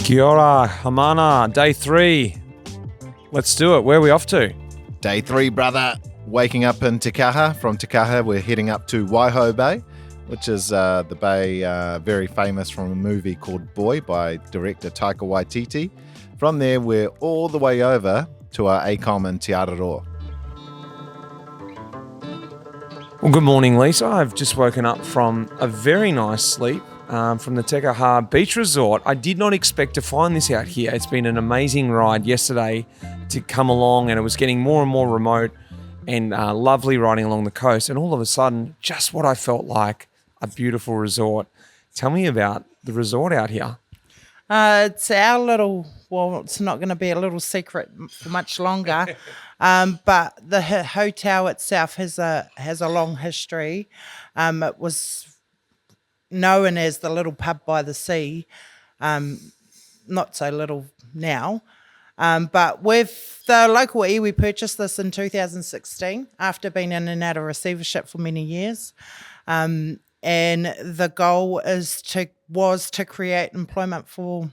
Kia ora, Hamana, day 3. Let's do it. Where are we off to? Day 3, brother. Waking up in Taika. From Taika, we're heading up to Waihau Bay, which is the bay very famous from a movie called Boy by director Taika Waititi. From there, we're all the way over to our ACOM in Te Araroa. Well, good morning, Lisa. I've just woken up from a very nice sleep from the Taika Beach Resort. I did not expect to find this out here. It's been an amazing ride yesterday to come along, and it was getting more and more remote and lovely riding along the coast. And all of a sudden, just what I felt like, a beautiful resort. Tell me about the resort out here. It's our little, well, it's not going to be a little secret for much longer, but the hotel itself has a long history. It was known as the little pub by the sea, not so little now. But with the local iwi, purchased this in 2016 after being in and out of receivership for many years. And the goal was to create employment for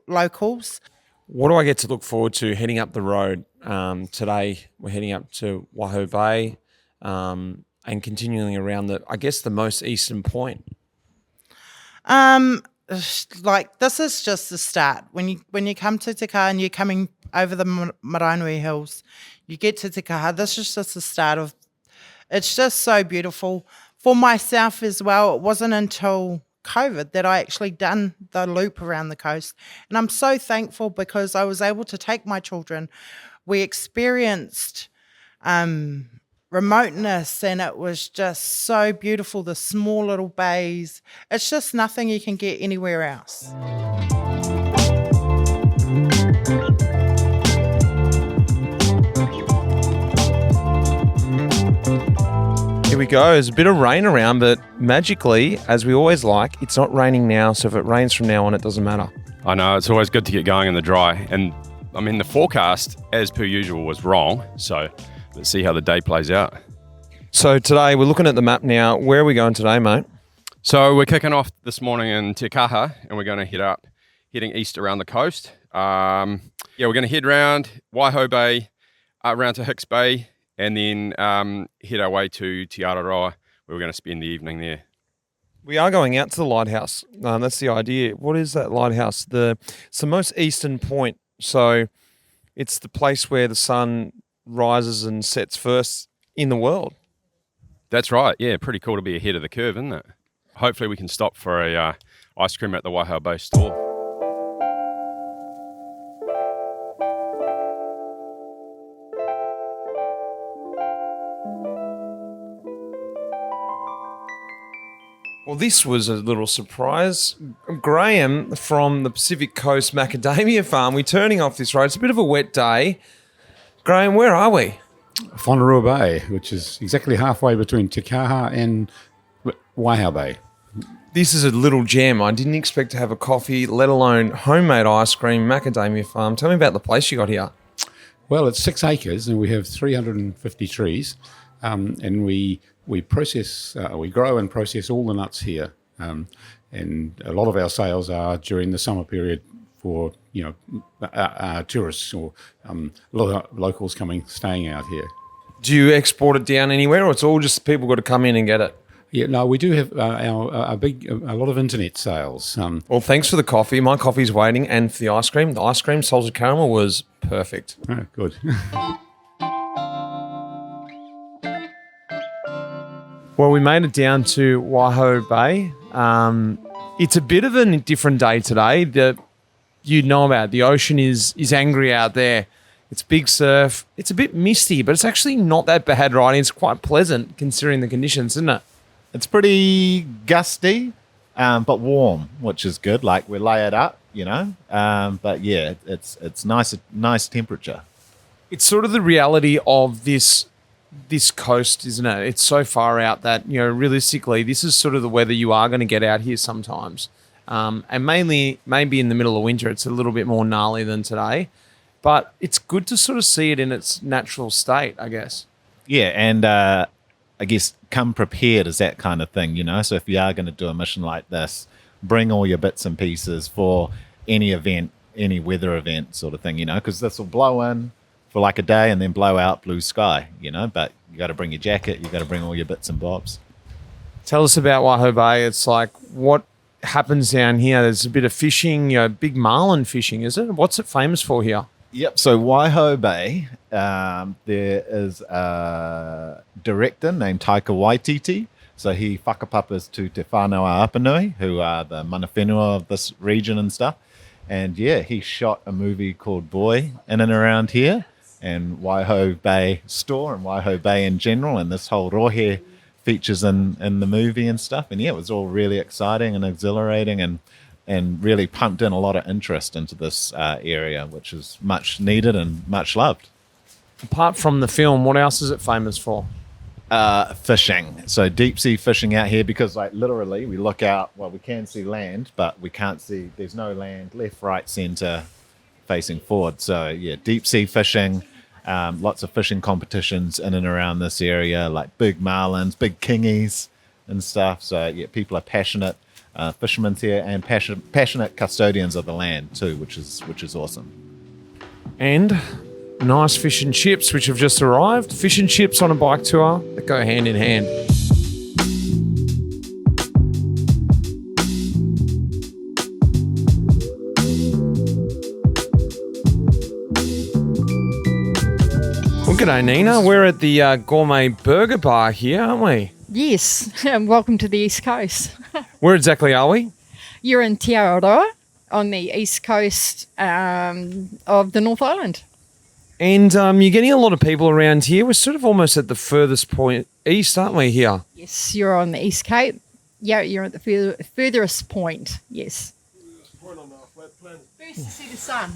locals. What do I get to look forward to heading up the road? Today we're heading up to Waihau Bay and continuing around the most eastern point. Like, this is just the start. When you come to Taika and you're coming over the Maraenui Hills, you get to Taika. This is just the start of. It's just so beautiful. For myself as well, it wasn't until COVID that I actually done the loop around the coast. And I'm so thankful because I was able to take my children. We experienced remoteness, and it was just so beautiful, the small little bays. It's just nothing you can get anywhere else. Here we go. There's a bit of rain around, but magically, as we always like, it's not raining now. So if it rains from now on, it doesn't matter. I know, it's always good to get going in the dry. And I mean, the forecast, as per usual, was wrong. So let's see how the day plays out. So today, we're looking at the map now. Where are we going today, mate? So we're kicking off this morning in Te Kaha, and we're going to heading east around the coast. We're going to head round Waihau Bay, around to Hicks Bay, and then head our way to Te Araroa, where we're going to spend the evening there. We are going out to the lighthouse. That's the idea. What is that lighthouse? It's the most eastern point. So it's the place where the sun rises and sets first in the world. That's right. Yeah, pretty cool to be ahead of the curve, isn't it? Hopefully we can stop for a ice cream at the Waihau Bay store. Well, this was a little surprise. Graham from the Pacific Coast Macadamia Farm, we're turning off this road. It's a bit of a wet day. Graham, where are we? Whanarua Bay, which is exactly halfway between Te Kaha and Waihau Bay. This is a little gem. I didn't expect to have a coffee, let alone homemade ice cream, Macadamia Farm. Tell me about the place you got here. Well, it's 6 acres and we have 350 trees, and we process, we grow and process all the nuts here, and a lot of our sales are during the summer period for tourists or a lot of locals staying out here. Do you export it down anywhere, or it's all just people got to come in and get it? Yeah, no, we do have a lot of internet sales. Well, thanks for the coffee. My coffee's waiting, and for the ice cream. The ice cream, salted caramel, was perfect. Oh, good. Well, we made it down to Waihau Bay. It's a bit of a different day today. You know about it. The ocean is angry out there. It's big surf. It's a bit misty, but it's actually not that bad riding. It's quite pleasant considering the conditions, isn't it? It's pretty gusty, but warm, which is good. Like, we're layered up, but yeah, it's nice temperature. It's sort of the reality of this coast, isn't it? It's so far out that, realistically, this is sort of the weather you are going to get out here sometimes. And mainly, maybe in the middle of winter, it's a little bit more gnarly than today. But it's good to sort of see it in its natural state, I guess. Yeah, and I guess, come prepared as that kind of thing, you know. So if you are going to do a mission like this, bring all your bits and pieces for any event, any weather event sort of thing, you know, because this will blow in for like a day and then blow out blue sky, you know, but you got to bring your jacket, you got to bring all your bits and bobs. Tell us about Waihau Bay. It's like, what happens down here? There's a bit of fishing, big marlin fishing, is it? What's it famous for here? Yep. So Waihau Bay, there is a director named Taika Waititi. So he whakapapas to Te Whānau Apanui, who are the mana whenua of this region and stuff. And yeah, he shot a movie called Boy in and around here, and Waihau Bay store and Waihau Bay in general, and this whole rohe features in the movie and stuff. And yeah, it was all really exciting and exhilarating, and really pumped in a lot of interest into this area, which is much needed and much loved. Apart from the film, what else is it famous for? Fishing. So deep sea fishing out here, because like literally we look out, well, we can see land, but we can't see, there's no land left, right, center, facing forward. So yeah, deep sea fishing, lots of fishing competitions in and around this area, like big marlins, big kingies and stuff. So yeah, people are passionate fishermen here, and passionate custodians of the land too, which is awesome. And nice fish and chips, which have just arrived. Fish and chips on a bike tour that go hand in hand. Well, g'day, Nina. We're at the Gourmet Burger Bar here, aren't we? Yes, and welcome to the East Coast. Where exactly are we? You're in Te Aroa on the east coast of the North Island. And you're getting a lot of people around here. We're sort of almost at the furthest point east, aren't we, here? Yes, you're on the East Cape. Yeah, you're at the furthest point, yes. First to see the sun.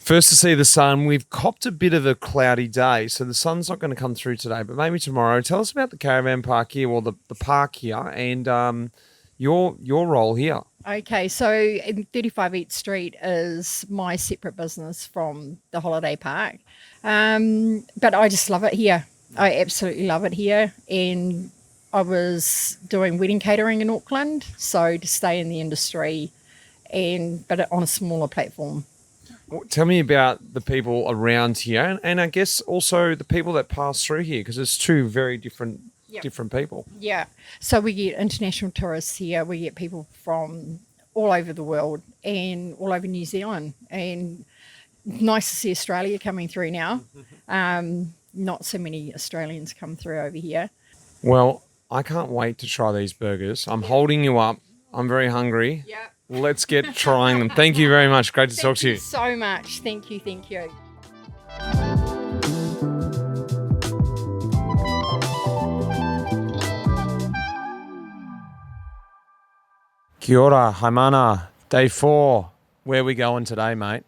First to see the sun. We've copped a bit of a cloudy day, so the sun's not going to come through today, but maybe tomorrow. Tell us about the caravan park here, or the park here, and your role here. Okay, so 35 Eat Street is my separate business from the holiday park. But I just love it here. I absolutely love it here. And I was doing wedding catering in Auckland, so to stay in the industry, but on a smaller platform. Tell me about the people around here, and I guess also the people that pass through here, because it's two very different people. Yeah. So we get international tourists here. We get people from all over the world and all over New Zealand. And nice to see Australia coming through now. Not so many Australians come through over here. Well, I can't wait to try these burgers. I'm holding you up. I'm very hungry. Yeah. Let's get trying them. Thank you very much. Great to talk to you. Thank you so much. Thank you. Thank you. Kia ora, Haimana, day 4. Where are we going today, mate?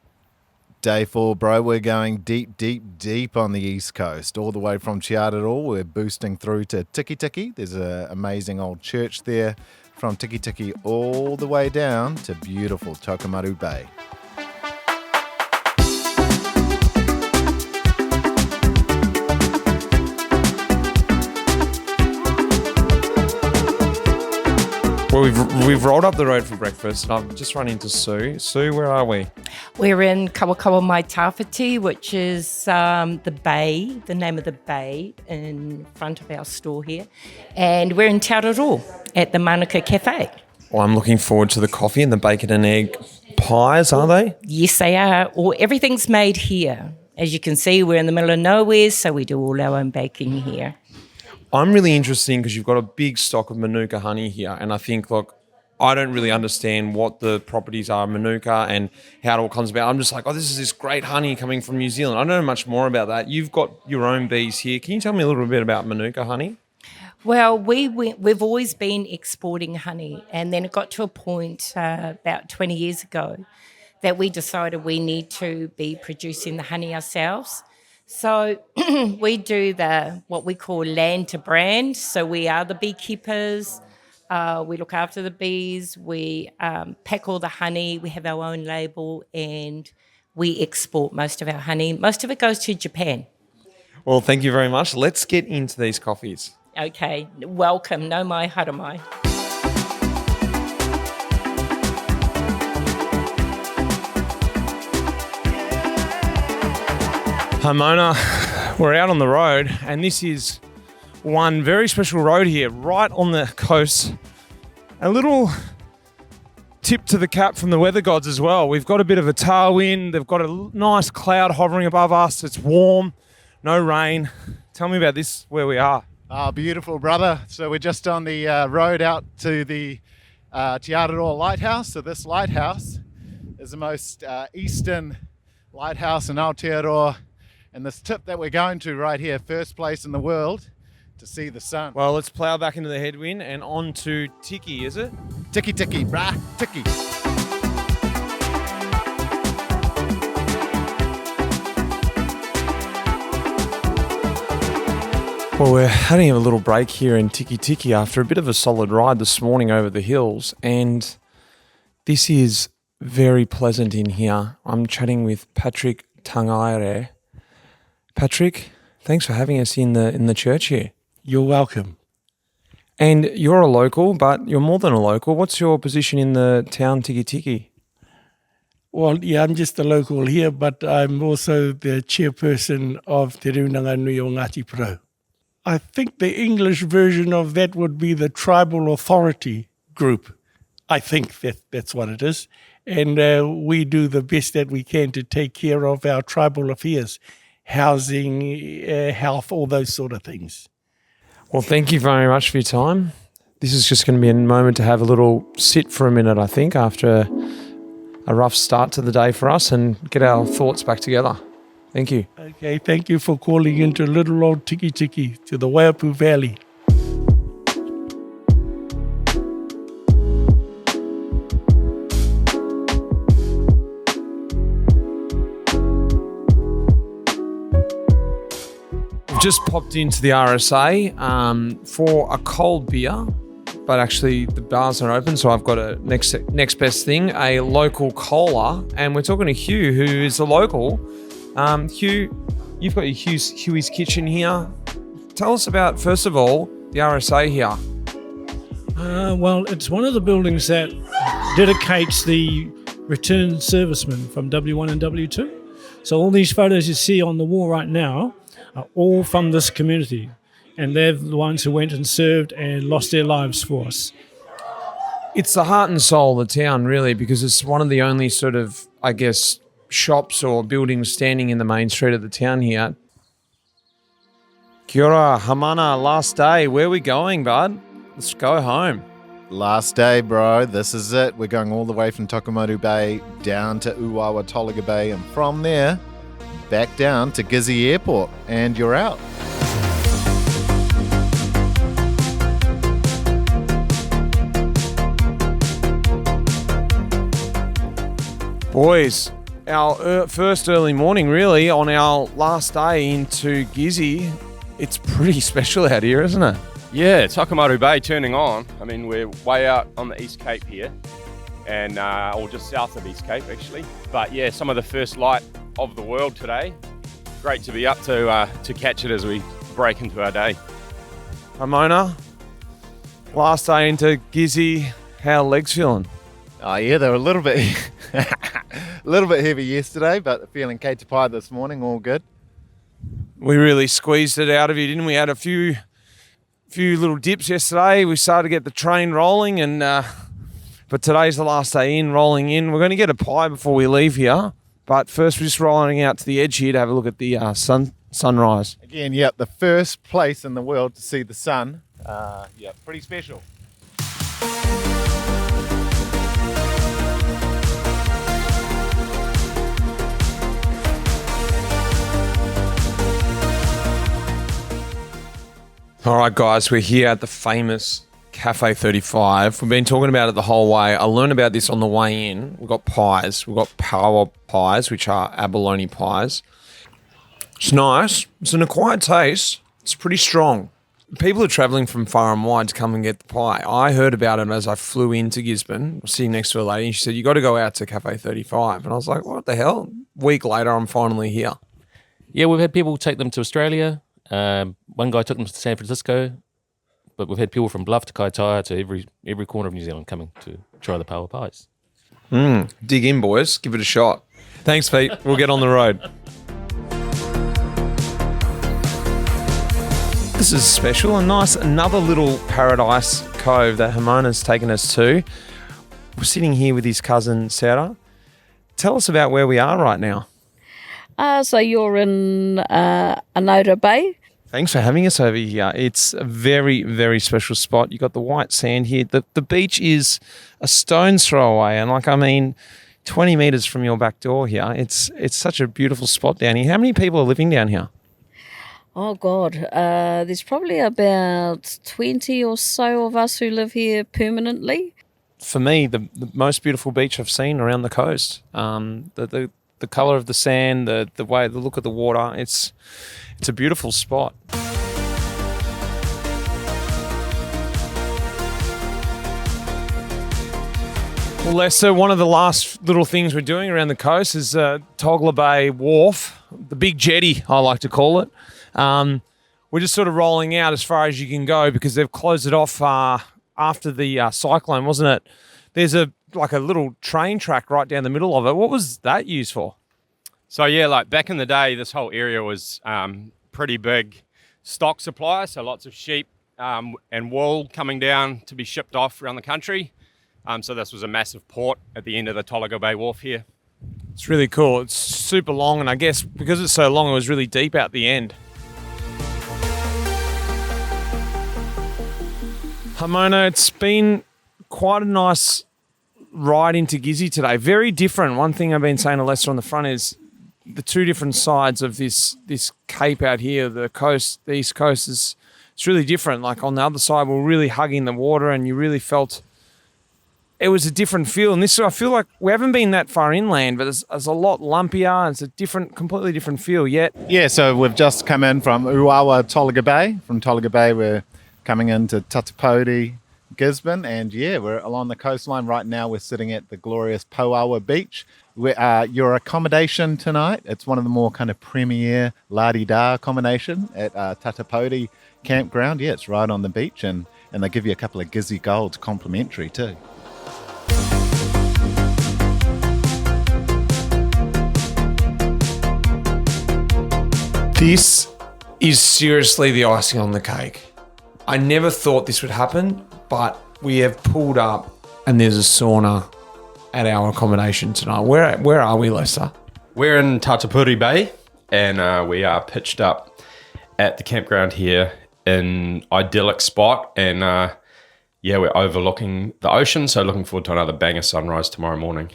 Day 4, bro. We're going deep, deep, deep on the east coast, all the way from Te Aroa. We're boosting through to Tiki Tiki. There's an amazing old church there. From Tiki Tiki all the way down to beautiful Tokomaru Bay. Well, we've rolled up the road for breakfast, and I've just run into Sue. Sue, where are we? We're in Kawakawa Mai Tawhiti, which is the bay, the name of the bay in front of our store here. And we're in Te Aroa at the Manuka Cafe. Well, I'm looking forward to the coffee and the bacon and egg pies, are they? Yes, they are. Everything's made here. As you can see, we're in the middle of nowhere, so we do all our own baking here. I'm really interested because you've got a big stock of Manuka honey here, and I think, look, I don't really understand what the properties are of Manuka and how it all comes about. I'm just like, this is this great honey coming from New Zealand. I don't know much more about that. You've got your own bees here. Can you tell me a little bit about Manuka honey? Well, we've always been exporting honey, and then it got to a point about 20 years ago that we decided we need to be producing the honey ourselves. So we do what we call land to brand. So we are the beekeepers. We look after the bees. We pack all the honey. We have our own label, and we export most of our honey. Most of it goes to Japan. Well, thank you very much. Let's get into these coffees. Okay, welcome. No mai haramai. Hi Mona, we're out on the road and this is one very special road here, right on the coast. A little tip to the cap from the weather gods as well. We've got a bit of a tailwind, they've got a nice cloud hovering above us, it's warm, no rain. Tell me about this, where we are. Oh, beautiful, brother. So we're just on the road out to the Te Araroa lighthouse. So this lighthouse is the most eastern lighthouse in Aotearoa. And this tip that we're going to right here, first place in the world to see the sun. Well, let's plough back into the headwind and on to Tiki, is it? Tiki tiki, brah, tiki. Well, we're having a little break here in Tiki Tiki after a bit of a solid ride this morning over the hills, and this is very pleasant in here. I'm chatting with Patrick Tangaire. Patrick, thanks for having us in the church here. You're welcome. And you're a local, but you're more than a local. What's your position in the town Tiki Tiki? Well, yeah, I'm just a local here, but I'm also the chairperson of Te Runanga Nui o Ngāti Porou. I think the English version of that would be the Tribal Authority Group. I think that's what it is. And we do the best that we can to take care of our tribal affairs, housing, health, all those sort of things. Well, thank you very much for your time. This is just going to be a moment to have a little sit for a minute, I think, after a rough start to the day for us and get our thoughts back together. Thank you. Okay, thank you for calling into little old Tiki Tiki to the Waiapu Valley. Just popped into the RSA for a cold beer, but actually the bars are open, so I've got a next best thing, a local cola, and we're talking to Hugh, who is a local. Hugh, you've got your Huey's Kitchen here. Tell us about, first of all, the RSA here. Well, it's one of the buildings that dedicates the returned servicemen from W1 and W2. So all these photos you see on the wall right now are all from this community, and they're the ones who went and served and lost their lives for us. It's the heart and soul of the town, really, because it's one of the only sort of, I guess, shops or buildings standing in the main street of the town here. Kia ora, Hamana, last day. Where are we going, bud? Let's go home. Last day, bro. This is it. We're going all the way from Tokomaru Bay down to Uwawa Tolaga Bay, and from there, back down to Gizzy Airport, and you're out. Boys, our first early morning, really, on our last day into Gizzy. It's pretty special out here, isn't it? Yeah, Tokomaru Bay turning on. I mean, we're way out on the East Cape here, and or just south of East Cape, actually. But yeah, some of the first light of the world today. Great to be up to catch it as we break into our day. Ramona, last day into Gizzy, how are legs feeling? Oh yeah, they were a little bit heavy yesterday, but feeling Kate Pie this morning, all good. We really squeezed it out of you, didn't we? Had a few little dips yesterday. We started to get the train rolling, and but today's the last day in, rolling in. We're going to get a pie before we leave here, but first we're just rolling out to the edge here to have a look at the sunrise. Again, yep, the first place in the world to see the sun. Yeah, pretty special. All right, guys, we're here at the famous Cafe 35. We've been talking about it the whole way. I learned about this on the way in. We've got pies. We've got power pies, which are abalone pies. It's nice. It's an acquired taste. It's pretty strong. People are travelling from far and wide to come and get the pie. I heard about it as I flew into Gisborne. I was sitting next to a lady, and she said, you got to go out to Cafe 35. And I was like, what the hell? A week later, I'm finally here. Yeah, we've had people take them to Australia. One guy took them to San Francisco. but we've had people from Bluff to Kaitaia to every corner of New Zealand coming to try the paua pies. Dig in, boys. Give it a shot. Thanks, Pete. We'll get on the road. This is special and nice. Another little paradise cove that Himona's taken us to. We're sitting here with his cousin, Sarah. Tell us about where we are right now. So you're in Waihau Bay. Thanks for having us over here. It's a very, very special spot. You've got the white sand here. The beach is a stone's throw away. And 20 metres from your back door here. It's such a beautiful spot down here. How many people are living down here? Oh, God. There's probably about 20 or so of us who live here permanently. For me, the most beautiful beach I've seen around the coast. The colour of the sand, the look of the water. It's a beautiful spot. Well, Lester, one of the last little things we're doing around the coast is Togla Bay Wharf, the big jetty, I like to call it. We're just sort of rolling out as far as you can go because they've closed it off after the cyclone, wasn't it? There's a little train track right down the middle of it. What was that used for? So yeah, like back in the day, this whole area was pretty big stock supply. So lots of sheep and wool coming down to be shipped off around the country. So this was a massive port at the end of the Togla Bay Wharf here. It's really cool. It's super long, and I guess because it's so long, it was really deep out the end. Hamona, it's been quite a nice ride into Gizzy today. Very different. One thing I've been saying to Lester on the front is the two different sides of this cape out here, the east coast, it's really different. Like on the other side, we're really hugging the water, and you really felt it was a different feel. And this, I feel like we haven't been that far inland, but it's a lot lumpier. It's a completely different feel yet. Yeah, so we've just come in from Uawa, Tolaga Bay. From Tolaga Bay, we're coming into Tatapoti, Gisborne, and yeah, we're along the coastline right now. We're sitting at the glorious Pauawa Beach. Your accommodation tonight, it's one of the more kind of premier la-di-da accommodation at Tatapoti Campground. Yeah, it's right on the beach, and they give you a couple of Gizzy Golds complimentary too. This is seriously the icing on the cake. I never thought this would happen, but we have pulled up and there's a sauna at our accommodation tonight. Where are we, Lester? We're in Tatapoti Bay, and we are pitched up at the campground here in idyllic spot, and we're overlooking the ocean, so looking forward to another banger sunrise tomorrow morning.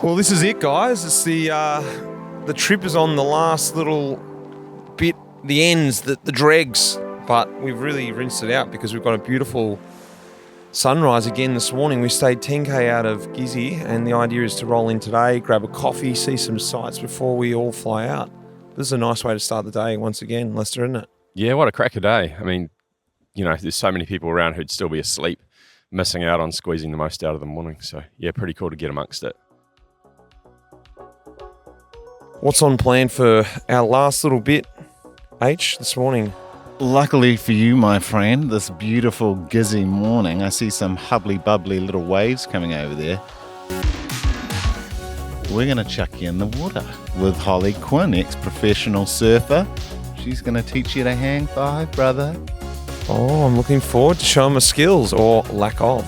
Well, this is it, guys. It's the trip is on the last little bit, the ends, the dregs, but we've really rinsed it out because we've got a beautiful sunrise again this morning. We stayed 10k out of Gizzy, and the idea is to roll in today, grab a coffee, see some sights before we all fly out. This is a nice way to start the day once again, Lester, isn't it? Yeah, what a cracker day. I mean, there's so many people around who'd still be asleep, missing out on squeezing the most out of the morning. So yeah, pretty cool to get amongst it. What's on plan for our last little bit, H, this morning? Luckily for you, my friend, this beautiful Gizzy morning, I see some hubbly-bubbly little waves coming over there. We're going to chuck you in the water with Holly Quinn, ex-professional surfer. She's going to teach you to hang five, brother. Oh, I'm looking forward to showing my skills, or lack of.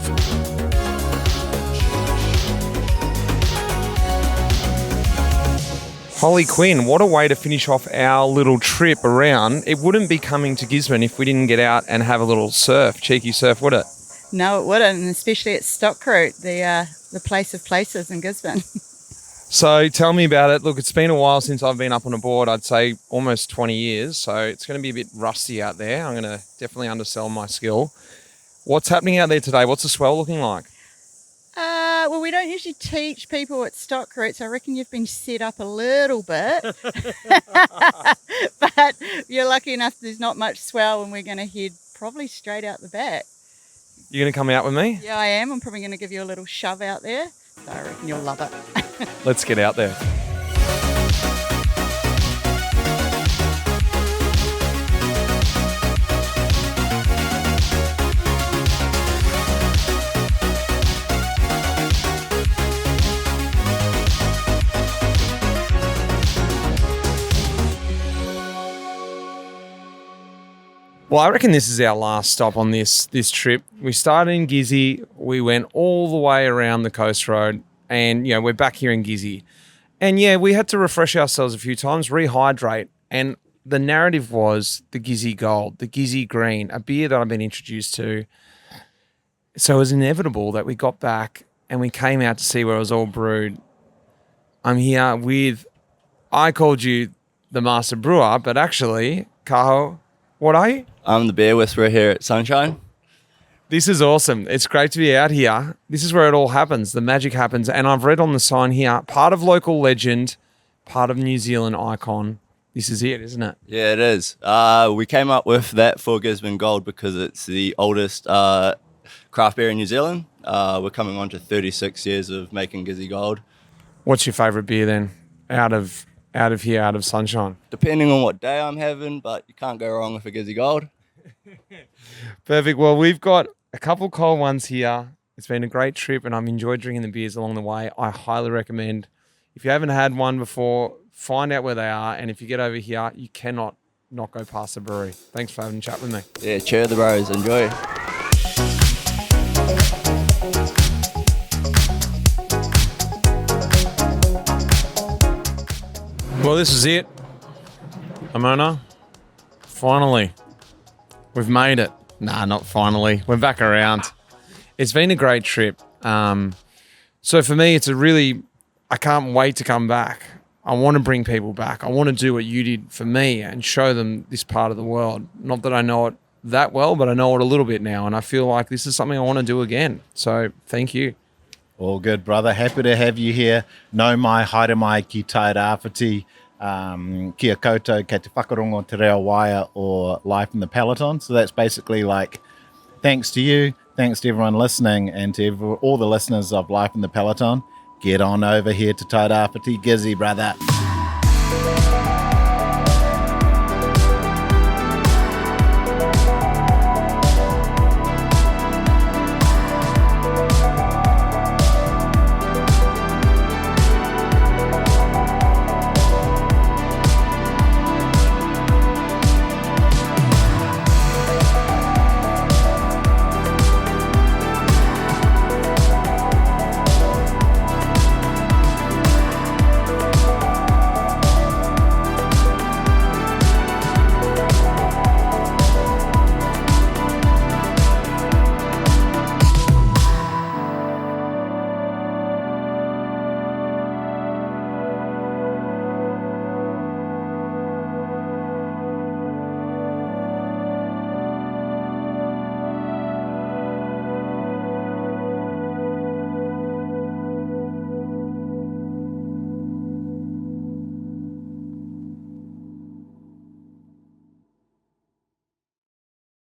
Holly Quinn, what a way to finish off our little trip around. It wouldn't be coming to Gisborne if we didn't get out and have a little cheeky surf, would it? No, it wouldn't, and especially at Stockroot, the place of places in Gisborne. So tell me about it. Look, it's been a while since I've been up on a board. I'd say almost 20 years. So it's going to be a bit rusty out there. I'm going to definitely undersell my skill. What's happening out there today? What's the swell looking like? Well, we don't usually teach people at stock routes. I reckon you've been set up a little bit. But you're lucky enough there's not much swell, and we're going to head probably straight out the back. You're going to come out with me? Yeah, I am. I'm probably going to give you a little shove out there. So I reckon you'll love it. Let's get out there. Well, I reckon this is our last stop on this trip. We started in Gizzy, we went all the way around the coast road, and we're back here in Gizzy. And we had to refresh ourselves a few times, rehydrate, and the narrative was the Gizzy Gold, the Gizzy Green, a beer that I've been introduced to. So it was inevitable that we got back and we came out to see where it was all brewed. I'm here with, I called you the master brewer, but actually, Kaho, what are you? I'm the beer whisperer here at Sunshine. This is awesome. It's great to be out here. This is where it all happens. The magic happens. And I've read on the sign here, part of local legend, part of New Zealand icon. This is it, isn't it? Yeah, it is. We came up with that for Gisborne Gold because it's the oldest craft beer in New Zealand. We're coming on to 36 years of making Gizzy Gold. What's your favourite beer then, out of here, out of Sunshine? Depending on what day I'm having, but you can't go wrong with a Gizzy Gold. Perfect. Well, we've got a couple cold ones here. It's been a great trip and I've enjoyed drinking the beers along the way. I highly recommend. If you haven't had one before, find out where they are. And if you get over here, you cannot not go past the brewery. Thanks for having a chat with me. Yeah, cheer the bros. Enjoy. Well, this is it. Amona, finally, we've made it. Nah, not finally. We're back around. It's been a great trip. So for me, I can't wait to come back. I want to bring people back. I want to do what you did for me and show them this part of the world. Not that I know it that well, but I know it a little bit now. And I feel like this is something I want to do again. So thank you. All good, brother. Happy to have you here. Nau mai, haere mai ki tai rāwhiti, kia koutou, kei te whakarongo te reo waia or Life in the Peloton. So that's basically like, thanks to you, thanks to everyone listening, and to all the listeners of Life in the Peloton. Get on over here to Tai Rāwhiti Gizzy, brother.